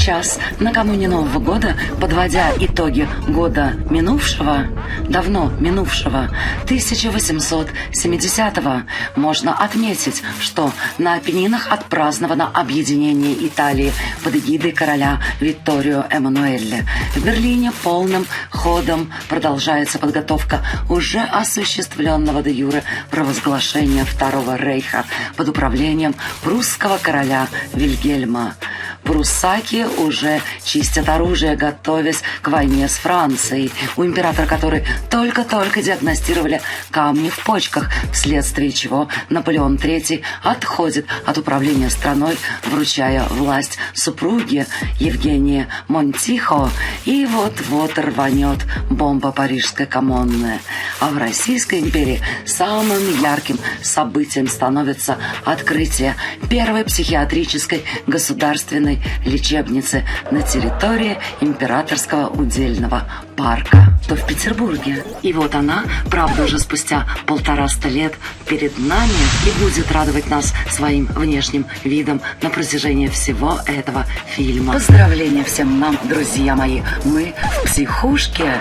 сейчас, накануне Нового года, подводя итоги года минувшего, давно минувшего, 1870-го, можно отметить, что на Апеннинах отпраздновано объединение Италии под эгидой короля Витторио Эммануэля. В Берлине полным ходом продолжается подготовка уже осуществленного де юре провозглашения Второго рейха под управлением прусского короля Вильгельма. Пруссаки уже чистят оружие, готовясь к войне с Францией, у императора которой только-только диагностировали камни в почках, вследствие чего Наполеон III отходит от управления страной, вручая власть супруге Евгении Монтихо, и вот-вот рванет бомба Парижской коммуны. А в Российской империи самым ярким событием становится открытие первой психиатрической государственной лечебницы на территории Императорского удельного парка, то в Петербурге. И вот она, правда, уже спустя 150 лет перед нами и будет радовать нас своим внешним видом на протяжении всего этого фильма. Поздравления всем нам, друзья мои! Мы в психушке.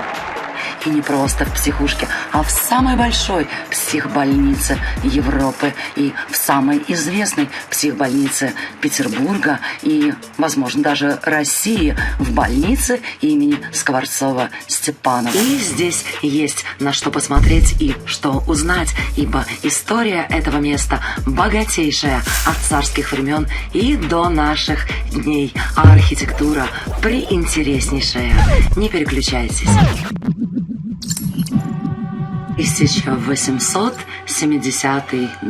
И не просто в психушке, а в самой большой психбольнице Европы и в самой известной психбольнице Петербурга и, возможно, даже России, в больнице имени Скворцова-Степанова. И здесь есть на что посмотреть и что узнать, ибо история этого места богатейшая от царских времен и до наших дней, а архитектура приинтереснейшая. Не переключайтесь. 1870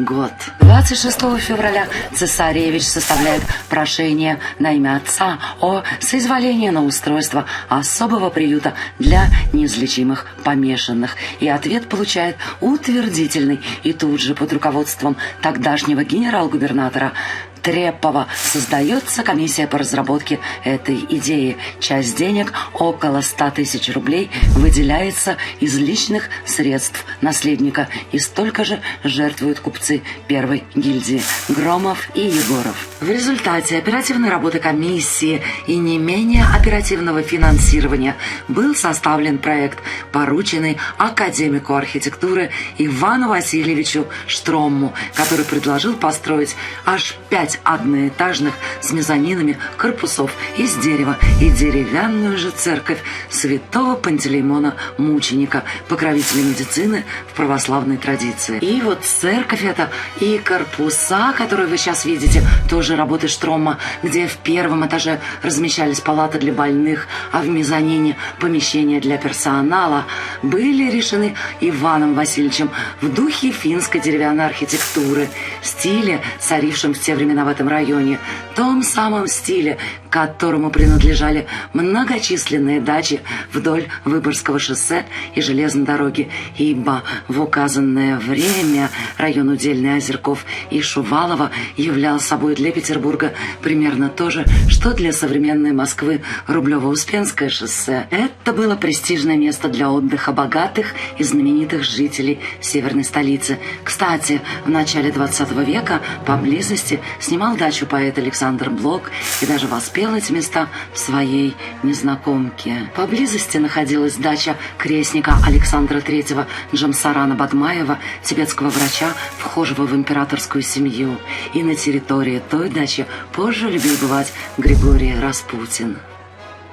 год. 26 февраля цесаревич составляет прошение на имя отца о соизволении на устройство особого приюта для неизлечимых помешанных. И ответ получает утвердительный. И тут же под руководством тогдашнего генерал-губернатора Трепова создается комиссия по разработке этой идеи. Часть денег, около 100 тысяч рублей, выделяется из личных средств наследника, и столько же жертвуют купцы первой гильдии Громов и Егоров. В результате оперативной работы комиссии и не менее оперативного финансирования был составлен проект, порученный академику архитектуры Ивану Васильевичу Штромму, который предложил построить аж 5 одноэтажных с мезонинами корпусов из дерева и деревянную же церковь святого Пантелеймона Мученика, покровителя медицины в православной традиции. И вот церковь эта и корпуса, которые вы сейчас видите, тоже работы Штромма, где в первом этаже размещались палаты для больных, а в мезонине помещения для персонала, были решены Иваном Васильевичем в духе финской деревянной архитектуры, стиле, царившем в те времена в этом районе, том самом стиле, которому принадлежали многочисленные дачи вдоль Выборгского шоссе и железной дороги, ибо в указанное время район Удельный, Озерков и Шувалова являл собой для Петербурга примерно то же, что для современной Москвы Рублево-Успенское шоссе. Это было престижное место для отдыха богатых и знаменитых жителей северной столицы. Кстати, в начале 20 века поблизости снимал дачу поэт Александр Блок и даже воспел эти места в своей «Незнакомке». Поблизости находилась дача крестника Александра III Джамсарана Бадмаева, тибетского врача, вхожего в императорскую семью. И на территории той дачи позже любил бывать Григорий Распутин.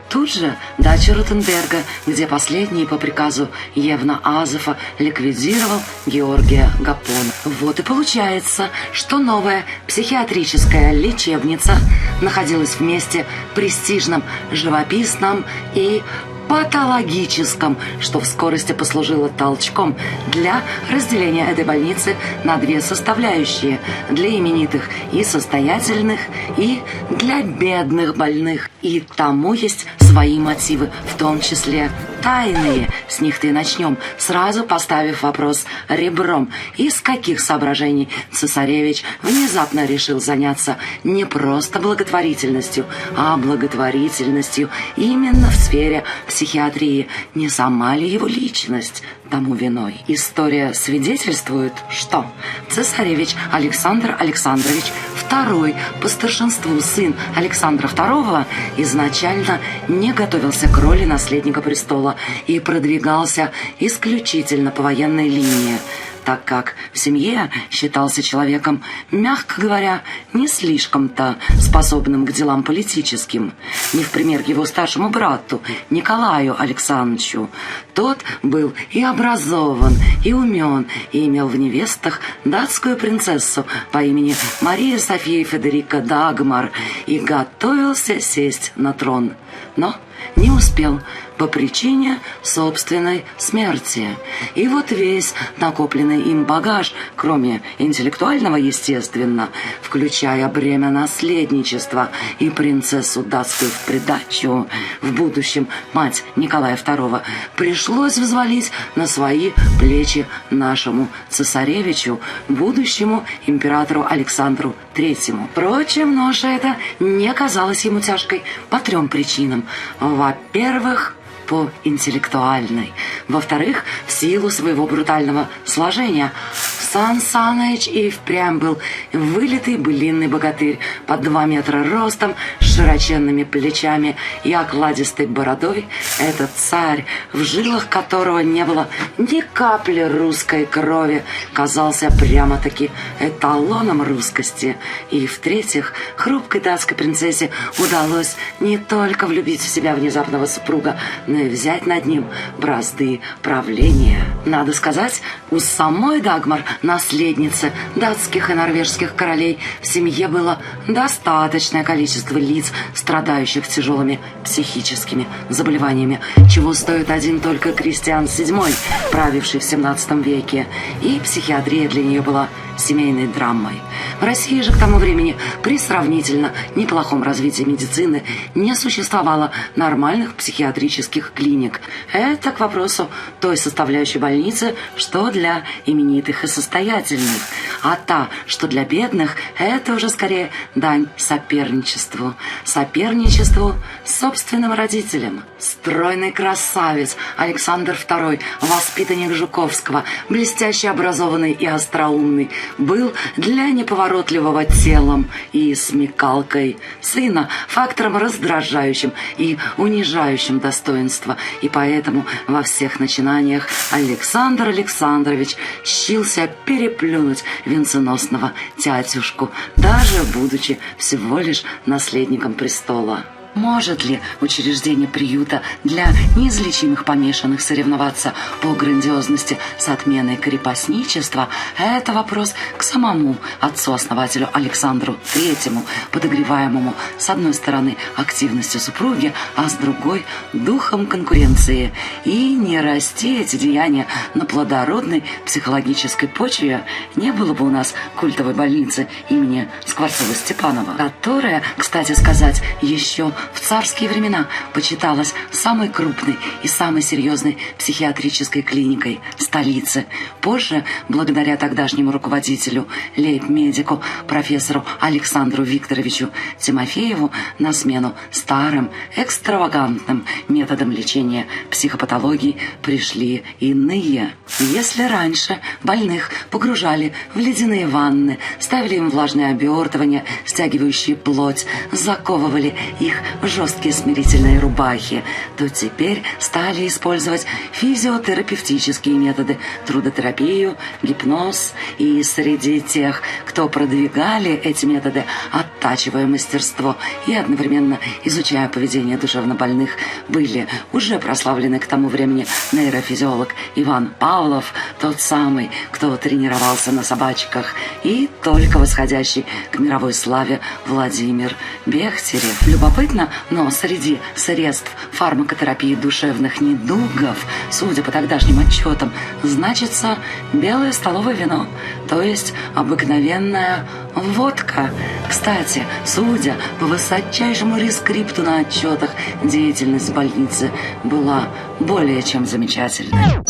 Тут же дача Ротенберга, где последний по приказу Евна Азефа ликвидировал Георгия Гапона. Вот и получается, что новая психиатрическая лечебница находилась в месте престижном, живописном и патологическом, что в скорости послужило толчком для разделения этой больницы на две составляющие: для именитых и состоятельных, и для бедных больных. И тому есть свои мотивы, в том числе тайные. С них-то и начнем, сразу поставив вопрос ребром. Из каких соображений цесаревич внезапно решил заняться не просто благотворительностью, а благотворительностью именно в сфере психиатрии? Не сама ли его личность тому виной? История свидетельствует, что цесаревич Александр Александрович II, по старшинству сын Александра II, изначально не готовился к роли наследника престола и продвигался исключительно по военной линии, так как в семье считался человеком, мягко говоря, не слишком-то способным к делам политическим, не в пример его старшему брату Николаю Александровичу. Тот был и образован, и умен, и имел в невестах датскую принцессу по имени Мария София Федерика Дагмар и готовился сесть на трон. Но не успел по причине собственной смерти. И вот весь накопленный им багаж, кроме интеллектуального, естественно, включая бремя наследничества и принцессу датскую в придачу, в будущем мать Николая II, пришлось взвалить на свои плечи нашему цесаревичу, будущему императору Александру III. Впрочем, ноша эта не казалась ему тяжкой по 3 причинам. Во-первых, по интеллектуальной. Во-вторых, в силу своего брутального сложения. Сан Саныч и впрямь был вылитый былинный богатырь под 2 метра ростом, с широченными плечами и окладистой бородой. Этот царь, в жилах которого не было ни капли русской крови, казался прямо-таки эталоном русскости. И в-третьих, хрупкой датской принцессе удалось не только влюбить в себя внезапного супруга, но и взять над ним бразды правления. Надо сказать, у самой Дагмар, наследницы датских и норвежских королей, в семье было достаточное количество лиц, страдающих тяжелыми психическими заболеваниями, чего стоит один только Кристиан VII, правивший в 17 веке, и психиатрия для нее была семейной драмой. В России же к тому времени при сравнительно неплохом развитии медицины не существовало нормальных психиатрических клиник. Это к вопросу той составляющей больницы, что для именитых и состоятельных, а та, что для бедных, это уже скорее дань соперничеству. Соперничеству с собственным родителем. Стройный красавец Александр II, воспитанник Жуковского, блестяще образованный и остроумный, был для неповоротливого телом и смекалкой сына фактором раздражающим и унижающим достоинство, и поэтому во всех начинаниях Александр Александрович щился переплюнуть венценосного тятюшку, даже будучи всего лишь наследником престола. Может ли учреждение приюта для неизлечимых помешанных соревноваться по грандиозности с отменой крепостничества? Это вопрос к самому отцу-основателю Александру III, подогреваемому с одной стороны активностью супруги, а с другой духом конкуренции. И не расти эти деяния на плодородной психологической почве, не было бы у нас культовой больницы имени Скворцова-Степанова, которая, кстати сказать, еще в царские времена почиталась самой крупной и самой серьезной психиатрической клиникой столицы. Позже, благодаря тогдашнему руководителю, лейб-медику, профессору Александру Викторовичу Тимофееву, на смену старым, экстравагантным методам лечения психопатологии пришли иные. Если раньше больных погружали в ледяные ванны, ставили им влажные обертывания, стягивающие плоть, заковывали их в жесткие смирительные рубахи, то теперь стали использовать физиотерапевтические методы, трудотерапию, гипноз, и среди тех, кто продвигали эти методы, оттачивая мастерство и одновременно изучая поведение душевнобольных, были уже прославлены к тому времени нейрофизиолог Иван Павлов, тот самый, кто тренировался на собачках, и только восходящий к мировой славе Владимир Бехтерев. Любопытно, но среди средств фармакотерапии душевных недугов, судя по тогдашним отчетам, значится белое столовое вино, то есть обыкновенная водка. Кстати, судя по высочайшему рескрипту на отчетах, деятельность больницы была более чем замечательной.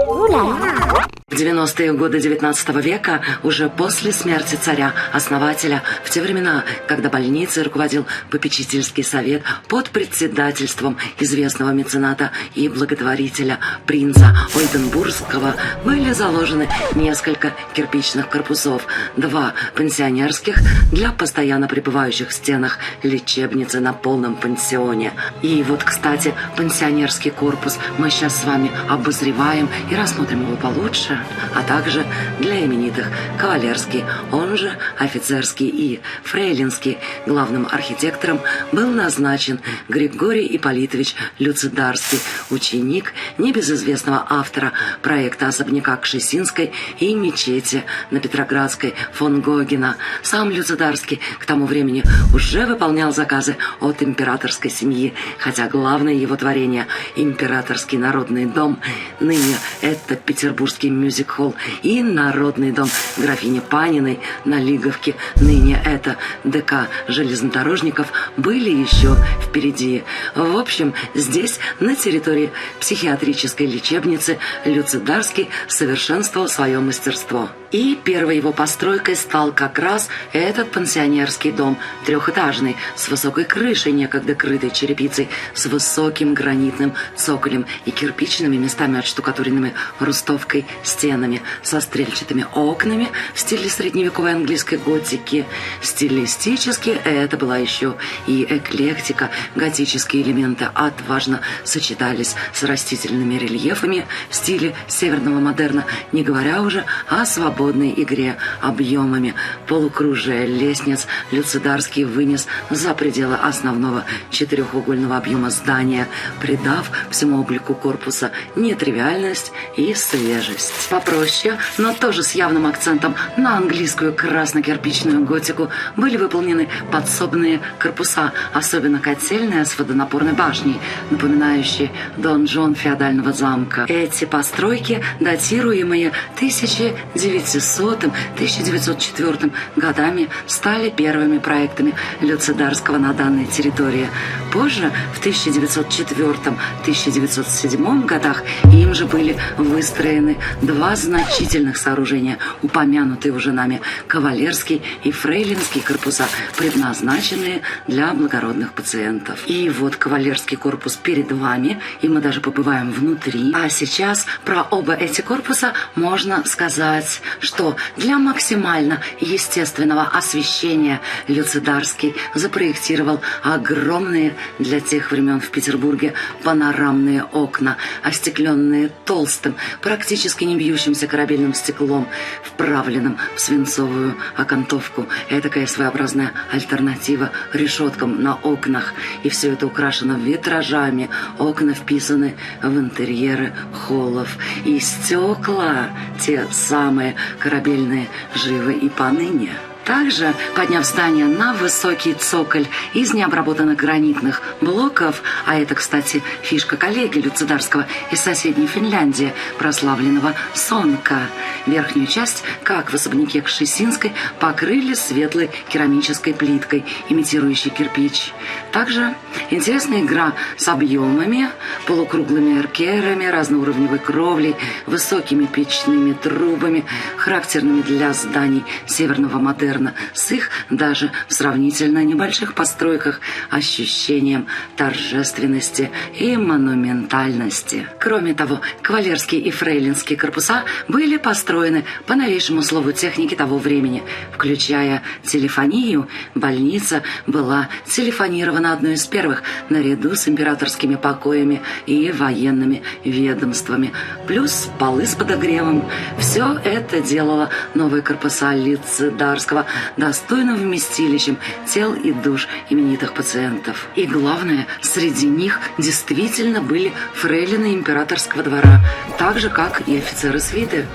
В 90-е годы XIX века, уже после смерти царя-основателя, в те времена, когда больницей руководил попечительский совет под председательством известного мецената и благотворителя принца Ольденбургского, были заложены несколько кирпичных корпусов, 2 пансионерских для постоянно пребывающих в стенах лечебницы на полном пансионе. И вот, кстати, пансионерский корпус мы сейчас с вами обозреваем и рассмотрим его получше, а также для именитых кавалерский, он же офицерский и фрейлинский. Главным архитектором был назначен Григорий Ипполитович Люцидарский, ученик небезызвестного автора проекта особняка Кшесинской и мечети на Петроградской фон Гогена. Сам Люцидарский к тому времени уже выполнял заказы от императорской семьи, хотя главное его творение – Императорский народный дом, ныне это Петербургский мюзик-холл, и Народный дом графини Паниной на Лиговке, ныне это ДК железнодорожников, были еще впереди. В общем, здесь, на территории психиатрической лечебницы, Люцидарский совершенствовал свое мастерство. И первой его постройкой стал как раз этот пансионерский дом, трехэтажный, с высокой крышей, некогда крытой черепицей, с высоким гранитным цоколем и кирпичными, местами отштукатуренными рустовкой стенами, со стрельчатыми окнами в стиле средневековой английской готики. Стилистически это была еще и эклектика. Готические элементы отважно сочетались с растительными рельефами в стиле северного модерна, не говоря уже о свободной игре объемами. Полукружие лестниц Люцидарский вынес за пределы основного четырехугольного объема здания, придав всему облику корпуса нетривиальность и свежесть. Попроще, но тоже с явным акцентом на английскую красно-кирпичную готику, были выполнены подсобные корпуса, особенно котельная с водонапорной башней, напоминающие донжон феодального замка. Эти постройки, датируемые 1900-1904 годами, стали первыми проектами Люцидарского на данной территории. Позже, в 1904-1907 годах, им же были выстроены 2 значительных сооружения, упомянутые уже нами кавалерский и фрейлинский корпуса, предназначенные для благородных пациентов. И вот кавалерский корпус перед вами, и мы даже побываем внутри. А сейчас про оба эти корпуса можно сказать, что для максимально естественного освещения Люцидарский запроектировал огромные для тех времен в Петербурге панорамные окна, остекленные толстым, практически не бьющимся корабельным стеклом, вправленным в свинцовую окантовку. Этакая своеобразная альтернатива решеткам на окнах. И все это украшено витражами. Окна вписаны в интерьеры холлов. И стекла, те самые корабельные, живы и поныне. Также, подняв здание на высокий цоколь из необработанных гранитных блоков, а это, кстати, фишка коллеги Люцидарского из соседней Финляндии, прославленного Сонка, верхнюю часть, как в особняке Кшесинской, покрыли светлой керамической плиткой, имитирующей кирпич. Также интересная игра с объемами, полукруглыми эркерами, разноуровневой кровлей, высокими печными трубами, характерными для зданий северного модерна, с их даже в сравнительно небольших постройках ощущением торжественности и монументальности. Кроме того, кавалерские и фрейлинские корпуса были построены по новейшему слову техники того времени. Включая телефонию, больница была телефонирована одной из первых, наряду с императорскими покоями и военными ведомствами, плюс полы с подогревом. Все это делало новые корпуса Люцидарского достойным вместилищем тел и душ именитых пациентов. И главное, среди них действительно были фрейлины императорского двора, так же, как и офицеры свиты.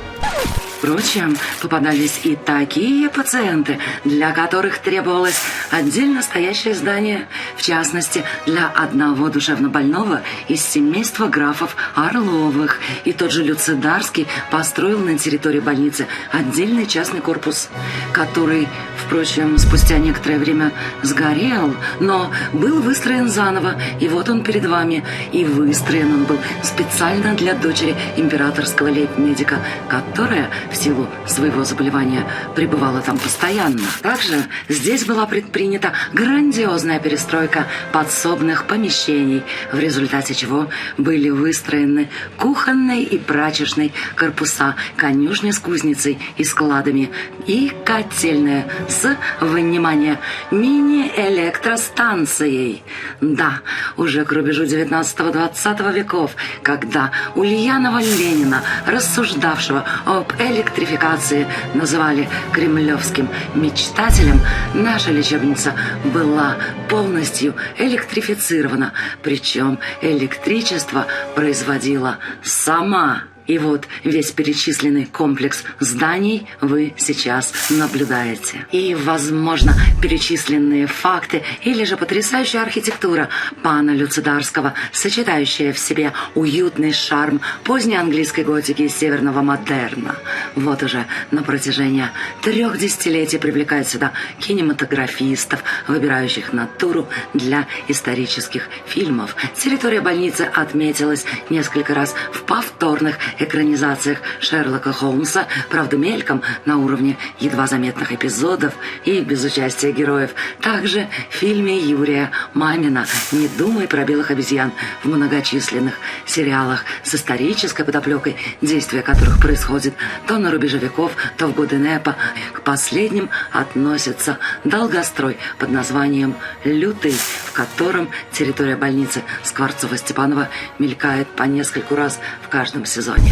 Впрочем, попадались и такие пациенты, для которых требовалось отдельно стоящее здание, в частности, для одного душевнобольного из семейства графов Орловых. И тот же Люцидарский построил на территории больницы отдельный частный корпус, который Впрочем, спустя некоторое время сгорел, но был выстроен заново, и вот он перед вами. И выстроен он был специально для дочери императорского лейб-медика, которая в силу своего заболевания пребывала там постоянно. Также здесь была предпринята грандиозная перестройка подсобных помещений, в результате чего были выстроены кухонные и прачечные корпуса, конюшня с кузницей и складами и котельная с, внимание, мини-электростанцией. Да, уже к рубежу 19-20 веков, когда Ульянова Ленина, рассуждавшего об электрификации, называли кремлевским мечтателем, наша лечебница была полностью электрифицирована, причем электричество производила сама. И вот весь перечисленный комплекс зданий вы сейчас наблюдаете. И, возможно, перечисленные факты или же потрясающая архитектура пана Люцидарского, сочетающая в себе уютный шарм поздней английской готики и северного модерна. Вот уже на протяжении 3 десятилетий привлекает сюда кинематографистов, выбирающих натуру для исторических фильмов. Территория больницы отметилась несколько раз в повторных экранизациях Шерлока Холмса, правда мельком, на уровне едва заметных эпизодов и без участия героев. Также в фильме Юрия Мамина «Не думай про белых обезьян», в многочисленных сериалах с исторической подоплекой, действия которых происходит то на рубеже веков, то в годы НЭПа. К последним относится долгострой под названием «Лютый», в котором территория больницы Скворцова-Степанова мелькает по нескольку раз в каждом сезоне.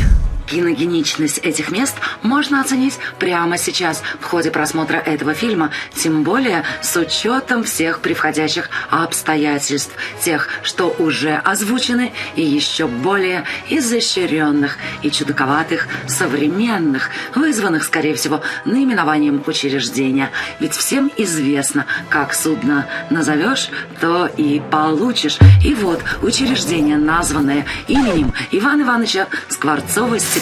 Киногеничность этих мест можно оценить прямо сейчас в ходе просмотра этого фильма, тем более с учетом всех превходящих обстоятельств, тех, что уже озвучены, и еще более изощренных и чудаковатых современных, вызванных, скорее всего, наименованием учреждения. Ведь всем известно, как судно назовешь, то и получишь. И вот учреждение, названное именем Ивана Ивановича Скворцова-Степанова,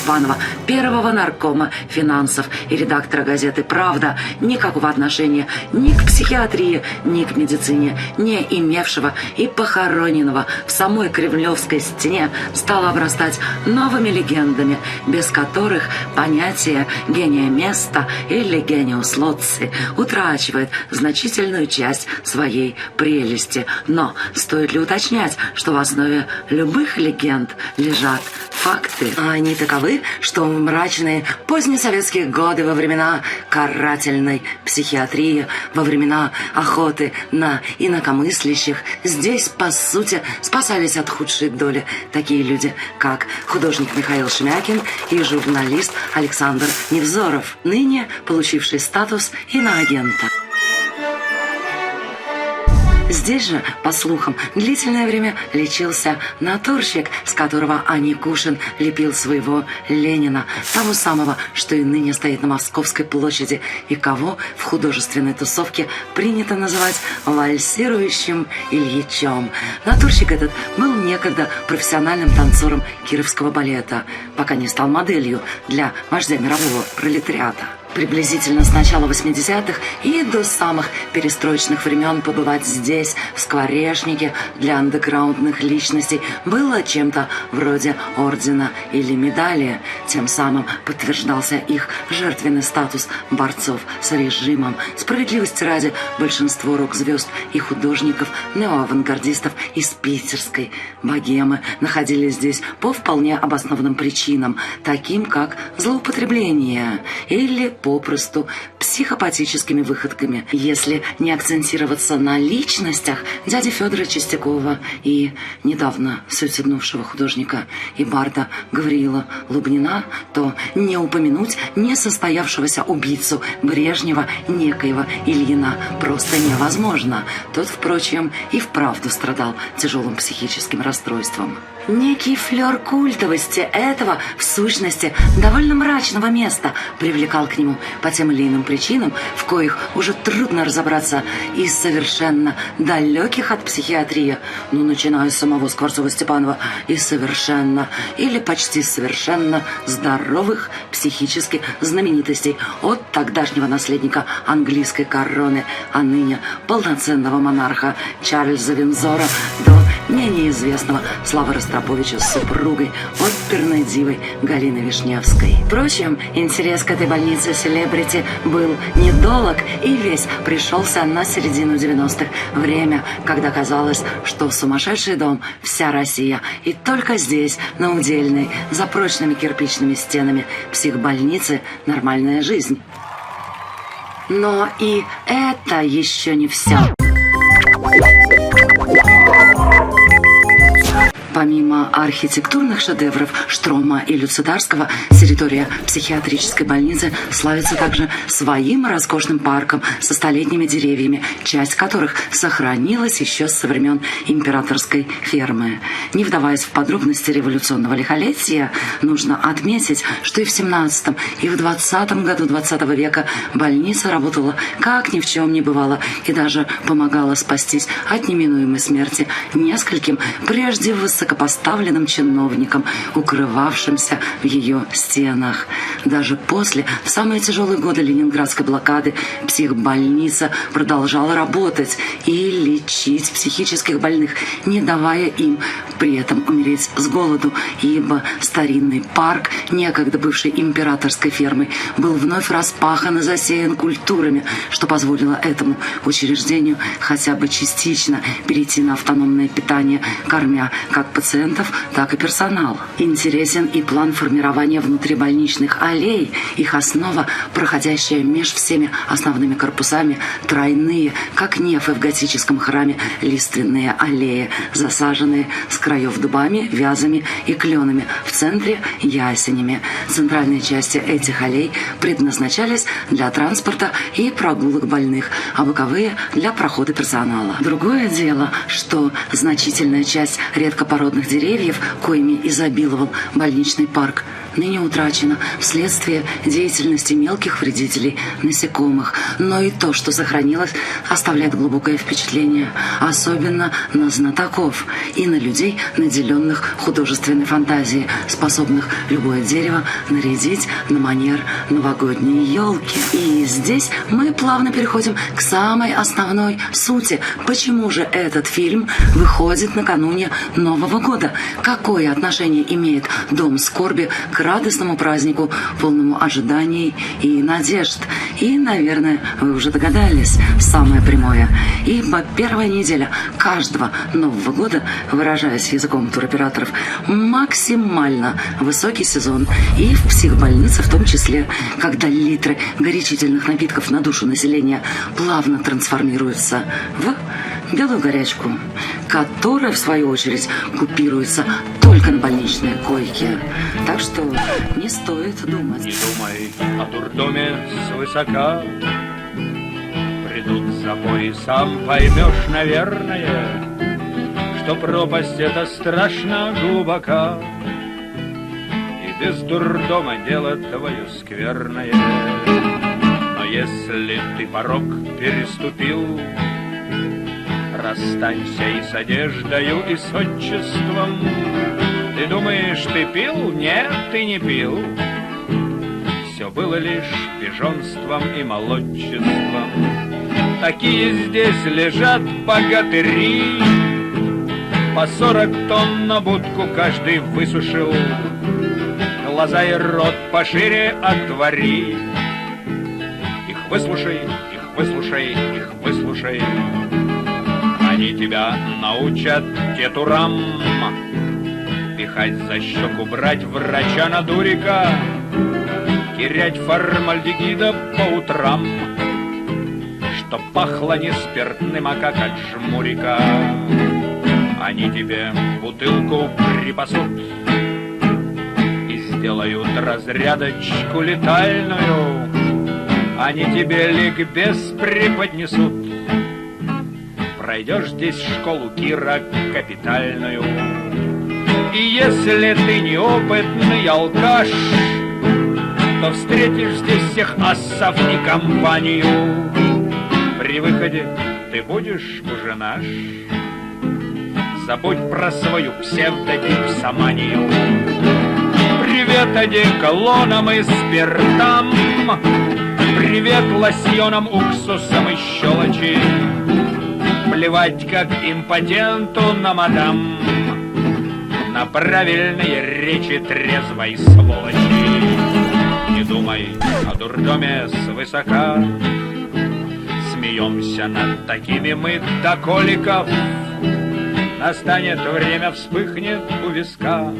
первого наркома финансов и редактора газеты «Правда», никакого отношения ни к психиатрии, ни к медицине не имевшего и похороненного в самой Кремлевской стене, стало обрастать новыми легендами, без которых понятие «гения места» или «гениус лоци» утрачивает значительную часть своей прелести. Но стоит ли уточнять, что в основе любых легенд лежат факты, а они таковы, что в мрачные позднесоветские годы, во времена карательной психиатрии, во времена охоты на инакомыслящих, здесь, по сути, спасались от худшей доли такие люди, как художник Михаил Шемякин и журналист Александр Невзоров, ныне получивший статус иноагента. Здесь же, по слухам, длительное время лечился натурщик, с которого Аникушин лепил своего Ленина, того самого, что и ныне стоит на Московской площади, и кого в художественной тусовке принято называть вальсирующим Ильичом. Натурщик этот был некогда профессиональным танцором кировского балета, пока не стал моделью для вождя мирового пролетариата. Приблизительно с начала 80-х и до самых перестроечных времен побывать здесь, в Скворечнике, для андеграундных личностей было чем-то вроде ордена или медали. Тем самым подтверждался их жертвенный статус борцов с режимом. Справедливости ради, большинство рок-звезд и художников, неоавангардистов из питерской богемы находились здесь по вполне обоснованным причинам, таким как злоупотребление или попросту психопатическими выходками, если не акцентироваться на личностях дяди Федора Чистякова и недавно суициднувшего художника и барда Гавриила Лубнина, то не упомянуть несостоявшегося убийцу Брежнева, некоего Ильина, просто невозможно. Тот, впрочем, и вправду страдал тяжелым психическим расстройством. Некий флер культовости этого, в сущности, довольно мрачного места привлекал к нему по-прежнему, по тем или иным причинам, в коих уже трудно разобраться, из совершенно далеких от психиатрии, ну, начиная с самого Скворцова-Степанова, и совершенно или почти совершенно здоровых психически знаменитостей, от тогдашнего наследника английской короны, а ныне полноценного монарха Чарльза Виндзора, до менее известного Славы Ростроповича с супругой, оперной дивой Галины Вишневской. Впрочем, интерес к этой больнице селебрити был недолг и весь пришелся на середину 90-х, время, когда казалось, что в сумасшедший дом вся Россия, и только здесь, на Удельной, за прочными кирпичными стенами психбольницы, нормальная жизнь. Но и это еще не все. Помимо архитектурных шедевров Штрома и Люцитарского, территория психиатрической больницы славится также своим роскошным парком со столетними деревьями, часть которых сохранилась еще со времен императорской фермы. Не вдаваясь в подробности революционного лихолетия, нужно отметить, что и в 17 и в 20 году 20 века больница работала как ни в чем не бывало и даже помогала спастись от неминуемой смерти нескольким прежде высокопоставленным чиновникам, укрывавшимся в ее стенах. Даже после, в самые тяжелые годы ленинградской блокады, психбольница продолжала работать и лечить психических больных, не давая им при этом умереть с голоду, ибо старинный парк, некогда бывший императорской фермой, был вновь распахан и засеян культурами, что позволило этому учреждению хотя бы частично перейти на автономное питание, кормя как пациентов, так и персонал. Интересен и план формирования внутрибольничных аллей. Их основа, проходящая меж всеми основными корпусами, тройные, как нефы в готическом храме, лиственные аллеи, засаженные с краев дубами, вязами и кленами, в центре ясенями. Центральные части этих аллей предназначались для транспорта и прогулок больных, а боковые – для прохода персонала. Другое дело, что значительная часть редкопородных деревьев, коими изобиловал больничный парк, ныне утрачено вследствие деятельности мелких вредителей, насекомых. Но и то, что сохранилось, оставляет глубокое впечатление, особенно на знатоков и на людей, наделенных художественной фантазией, способных любое дерево нарядить на манер новогодней елки. И здесь мы плавно переходим к самой основной сути. Почему же этот фильм выходит накануне Нового года? Какое отношение имеет Дом скорби к радостному празднику, полному ожиданий и надежд? И, наверное, вы уже догадались, самое прямое. Ибо первая неделя каждого Нового года, выражаясь языком туроператоров, максимально высокий сезон. И в психбольнице в том числе, когда литры горячительных напитков на душу населения плавно трансформируются в белую горячку, которая, в свою очередь, купируется только на больничные койки. Так что не стоит думать. Не думай о дурдоме свысока, придут запой, сам поймешь, наверное, что пропасть эта страшно глубока, и без дурдома дело твое скверное. Но если ты порог переступил, расстанься и с одеждою, и с отчеством. Ты думаешь, ты пил? Нет, ты не пил. Все было лишь пижонством и молодчеством. Такие здесь лежат богатыри, по 40 тонн на будку каждый высушил. Глаза и рот пошире отвори. Их выслушай, их выслушай, их выслушай. Они тебя научат кетурам, пихать за щеку, брать врача на дурика, кирять формальдегида по утрам, чтоб пахло не спиртным, а как от жмурика. Они тебе бутылку припасут и сделают разрядочку летальную. Они тебе ликбез преподнесут. Пройдешь здесь школу Кира капитальную. И если ты неопытный алкаш, то встретишь здесь всех асов и компанию. При выходе ты будешь уже наш. Забудь про свою псевдодипсоманию. Привет одеколонам и спиртам, привет лосьонам, уксусам и щелочи. Плевать, как импотенту на мадам, на правильные речи трезвой сволочи. Не думай о дурдоме свысока, смеемся над такими мы до коликов. Настанет время, вспыхнет у виска,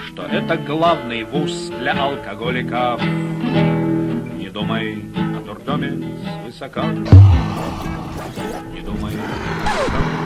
что это главный вуз для алкоголиков. Не думай о дурдоме свысока, не думай о дурдоме.